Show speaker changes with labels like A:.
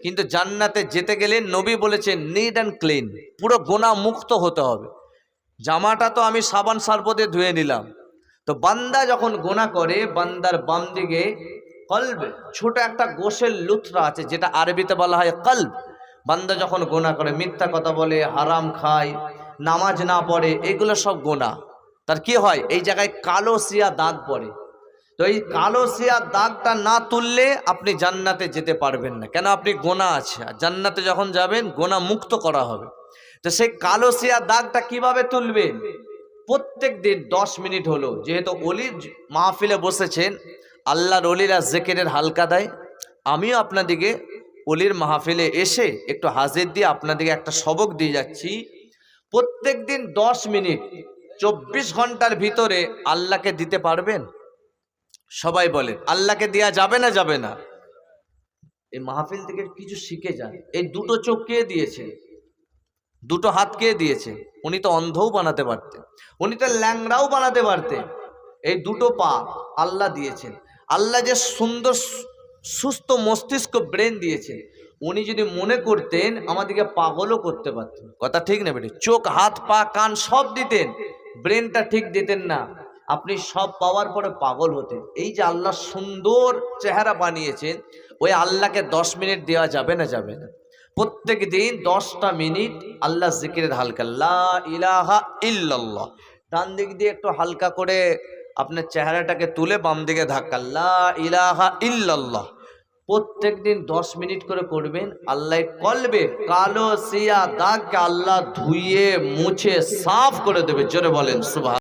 A: কিন্তু জান্নাতে যেতে গেলে নবী বলেছেন নিট অ্যান্ড ক্লিন, পুরো গুনাহ মুক্ত হতে হবে। জামাটা তো আমি সাবান সার্ফে ধুয়ে নিলাম, তো বান্দা যখন গুনাহ করে বান্দার বাম দিকে কলব, ছোট একটা গোশের লুথরা আছে যেটা আরবিতে বলা হয় কলব। বান্দা যখন গুনাহ করে, মিথ্যা কথা বলে, হারাম খায়, নামাজ না পড়ে, এগুলো সব গুনাহ, তার কি হয় এই জায়গায় কালো সিয়া দাগ পড়ে। তো এই কালো সিয়া দাগটা না তুললে আপনি জান্নাতে যেতে পারবেন না, কেন আপনি গুনাহ আছে। আর জান্নাতে যখন যাবেন গুনাহ মুক্ত করা হবে। তো সেই কালো সিয়া দাগটা কিভাবে তুলবেন? প্রত্যেক দিন 10 মিনিট হলো, যেহেতু অলির মাহফিলে বসেছেন, আল্লাহর অলিরা জিকিরের হালকা দেয়, আমিও আপনাদিকে অলির মাহফিলে এসে একটু হাজির দিয়ে আপনাদিকে একটা সবক দিয়ে যাচ্ছি। প্রত্যেক দিন 10 মিনিট 24 ঘন্টার ভিতরে আল্লাহকে দিতে পারবেন? সবাই বলেন আল্লাহকে দেয়া যাবে না? যাবে না? এই মাহফিল থেকে কিছু শিখে যান। এই দুটো চোখ কে দিয়েছে? দুটো হাত কে দিয়েছে? উনি তো অন্ধও বানাতে পারতেন, উনি তো ল্যাংড়াও বানাতে পারতেন। এই দুটো পা আল্লাহ দিয়েছেন। আল্লাহ যে সুন্দর সুস্থ মস্তিষ্ক ব্রেন দিয়েছেন, উনি যদি মনে করতেন আমাদেরকে পাগলও করতে পারতেন। কথা ঠিক না বেটি? চোখ, হাত, পা, কান সব দিতেন, ব্রেনটা ঠিক দিতেন না, আপনি সব পাওয়ার পরে পাগল হতেন। এই যে আল্লাহ সুন্দর চেহারা বানিয়েছেন, ওই আল্লাহকে 10 মিনিট দেওয়া যাবে না? যাবে না? প্রত্যেক দিন 10টা মিনিট আল্লাহ জিকিরের হালকা, লা ইলাহা ইল্লাল্লাহ। ডান দিক দিয়ে একটু হালকা করে আপনার চেহারাটাকে তুলে বাম দিকে ধাক্কা, লা ইলাহা ইল্লাল্লাহ। প্রত্যেক দিন 10 মিনিট করে করবেন। আল্লাহ কলবে কালো সিয়া দাগকে আল্লাহ ধুয়ে মুছে সাফ করে দেবে। জোরে বলেন সুবহান।